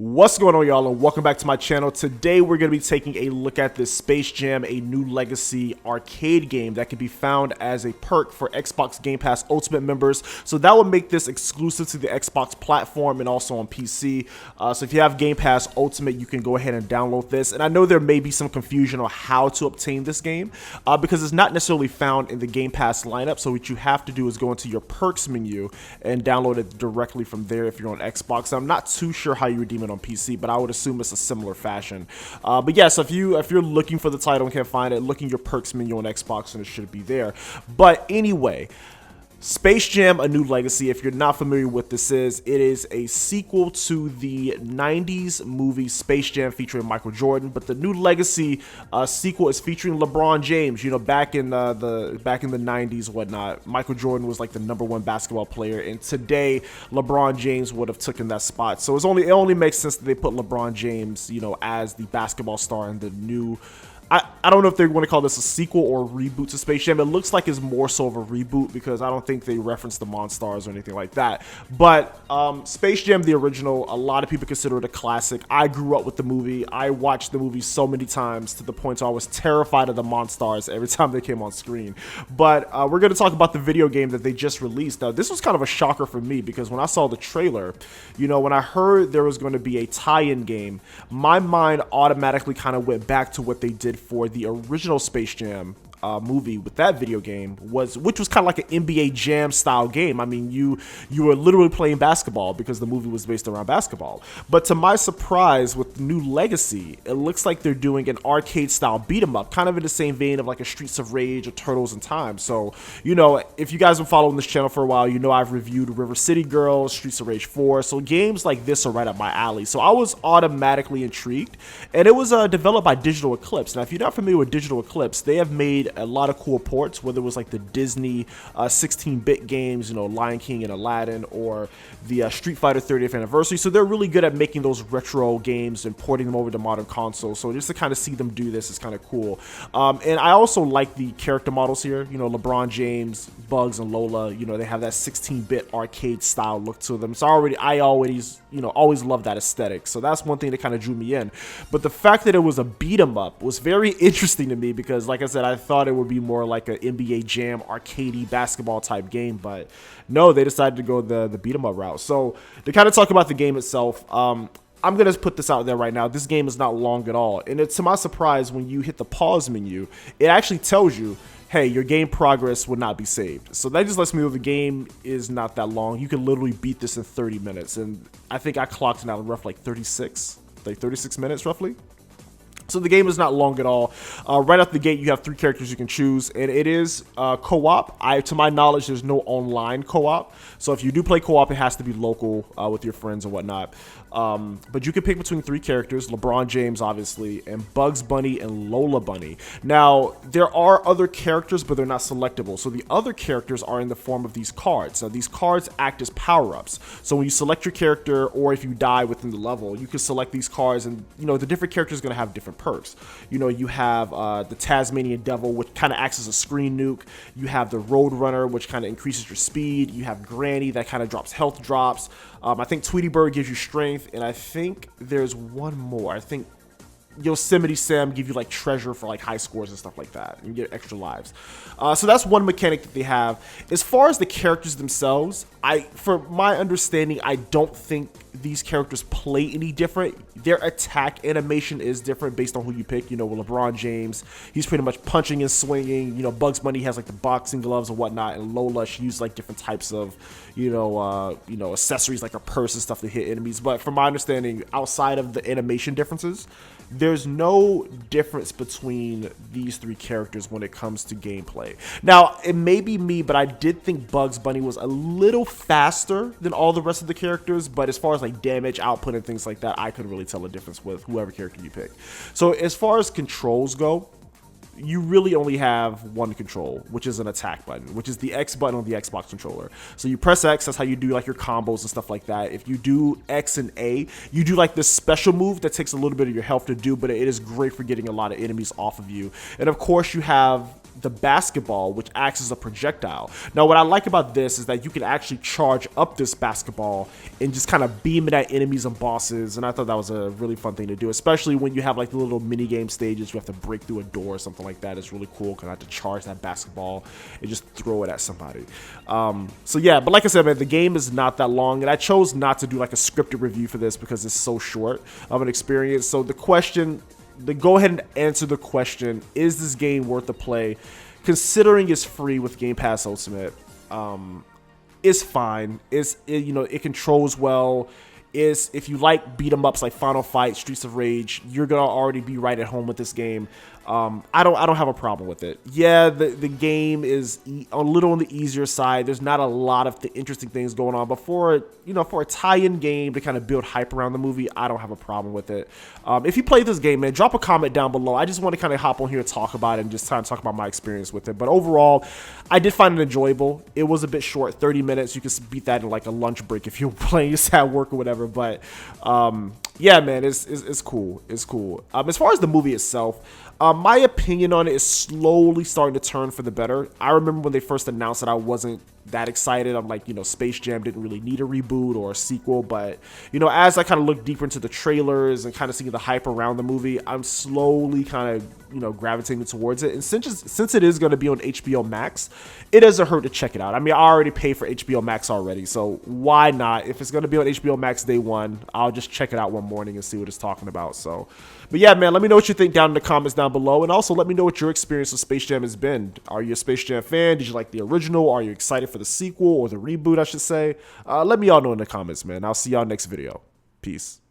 What's going on, y'all, and welcome back to my channel. Today we're going to be taking a look at this Space Jam: A New Legacy arcade game that can be found as a perk for Xbox Game Pass Ultimate members. So that will make this exclusive to the Xbox platform and also on PC. So if you have Game Pass Ultimate, you can go ahead and download this. And I know there may be some confusion on how to obtain this game because it's not necessarily found in the Game Pass lineup. So what you have to do is go into your perks menu and download it directly from there if you're on Xbox. I'm not too sure how you redeem it on PC, but I would assume it's a similar fashion. But yeah, so if you're looking for the title and can't find it, look in your perks menu on Xbox and it should be there. But anyway, Space Jam: A New Legacy, if you're not familiar with what this is, it is a sequel to the 90s movie Space Jam featuring Michael Jordan, but the New Legacy sequel is featuring LeBron James. You know, back in the 90s, whatnot, Michael Jordan was like the #1 basketball player, and today LeBron James would have taken that spot. So it only makes sense that they put LeBron James, you know, as the basketball star in the new. I don't know if they want to call this a sequel or a reboot to Space Jam. It looks like it's more so of a reboot because I don't think they reference the Monstars or anything like that. But Space Jam, the original, a lot of people consider it a classic. I grew up with the movie. I watched the movie so many times to the point where I was terrified of the Monstars every time they came on screen. But we're going to talk about the video game that they just released. Now, this was kind of a shocker for me because when I saw the trailer, you know, when I heard there was going to be a tie-in game, my mind automatically kind of went back to what they did for the original Space Jam movie with that video game, which was kind of like an NBA Jam style game. I mean, you were literally playing basketball because the movie was based around basketball. But to my surprise, with New Legacy, it looks like they're doing an arcade style beat 'em up, kind of in the same vein of like a Streets of Rage or Turtles in Time. So, you know, if you guys have been following this channel for a while, you know I've reviewed River City Girls, Streets of Rage 4. So games like this are right up my alley. So I was automatically intrigued, and it was developed by Digital Eclipse. Now, if you're not familiar with Digital Eclipse, they have made a lot of cool ports, whether it was like the Disney 16-bit games, you know, Lion King and Aladdin, or the Street Fighter 30th anniversary. So they're really good at making those retro games and porting them over to modern consoles. So just to kind of see them do this is kind of cool. And I also like the character models here. You know, LeBron James, Bugs, and Lola. You know, they have that 16-bit arcade style look to them. So I always love that aesthetic. So that's one thing that kind of drew me in. But the fact that it was a beat 'em up was very interesting to me because, like I said, I thought it would be more like an NBA Jam arcadey basketball type game, but no, they decided to go the beat 'em up route. So to kind of talk about the game itself, I'm gonna put this out there right now. This game is not long at all, and to my surprise, when you hit the pause menu, it actually tells you, hey, your game progress would not be saved. So that just lets me know the game is not that long. You can literally beat this in 30 minutes, and I think I clocked it out roughly like 36 minutes roughly. So the game is not long at all. Right out the gate, you have 3 characters you can choose, and it is co-op. To my knowledge, there's no online co-op. So if you do play co-op, it has to be local with your friends and whatnot. But you can pick between 3 characters, LeBron James, obviously, and Bugs Bunny and Lola Bunny. Now, there are other characters, but they're not selectable. So the other characters are in the form of these cards. Now, these cards act as power-ups. So when you select your character, or if you die within the level, you can select these cards, and, you know, the different characters are going to have different perks. You know, you have the Tasmanian Devil, which kind of acts as a screen nuke. You have the Road Runner, which kind of increases your speed. You have Granny, that kind of drops health drops. I think Tweety Bird gives you strength, and I think there's one more. I think Yosemite Sam give you like treasure for like high scores and stuff like that, and you get extra lives. So that's one mechanic that they have. As far as the characters themselves, for my understanding, I don't think these characters play any different. Their attack animation is different based on who you pick. You know, with LeBron James, he's pretty much punching and swinging. You know, Bugs Bunny has like the boxing gloves and whatnot, and Lola, she uses like different types of, you know, accessories like a purse and stuff to hit enemies. But from my understanding, outside of the animation differences, there's no difference between these 3 characters when it comes to gameplay. Now, it may be me, but I did think Bugs Bunny was a little faster than all the rest of the characters, but as far as like damage output and things like that, I couldn't really tell a difference with whoever character you pick. So as far as controls go, you really only have one control, which is an attack button, which is the X button on the Xbox controller. So you press X, that's how you do like your combos and stuff like that. If you do X and A, you do like this special move that takes a little bit of your health to do, but it is great for getting a lot of enemies off of you. And of course, you have the basketball, which acts as a projectile. Now, what I like about this is that you can actually charge up this basketball and just kind of beam it at enemies and bosses, and I thought that was a really fun thing to do, especially when you have like the little mini game stages. You have to break through a door or something like that. It's really cool because I have to charge that basketball and just throw it at somebody. So yeah, but like I said, man, the game is not that long, and I chose not to do like a scripted review for this because it's so short of an experience. So go ahead and answer the question: is this game worth the play? Considering it's free with Game Pass Ultimate, it's fine. It controls well. If you like beat 'em ups like Final Fight, Streets of Rage, you're gonna already be right at home with this game. I don't have a problem with it. Yeah, the game is a little on the easier side. There's not a lot of interesting things going on, but for a tie-in game to kind of build hype around the movie, I don't have a problem with it. If you play this game, man, drop a comment down below. I just want to kind of hop on here and talk about it and just kind of talk about my experience with it. But overall, I did find it enjoyable. It was a bit short, 30 minutes. You can beat that in like a lunch break if you're playing this at work or whatever. But yeah, man, it's cool. It's cool. As far as the movie itself, my opinion on it is slowly starting to turn for the better. I remember when they first announced that I wasn't that excited. I'm like, Space Jam didn't really need a reboot or a sequel, but as I kind of look deeper into the trailers and kind of seeing the hype around the movie, I'm slowly kind of gravitating towards it. And since it is going to be on HBO Max, it doesn't hurt to check it out. I mean, I already pay for HBO Max already, so why not? If it's going to be on HBO Max day one, I'll just check it out one morning and see what it's talking about. So, but yeah, man, let me know what you think down in the comments down below, and also let me know what your experience with Space Jam has been. Are you a Space Jam fan? Did you like the original? Are you excited for the sequel or the reboot, I should say? Let me all know in the comments, man. I'll see y'all next video. Peace.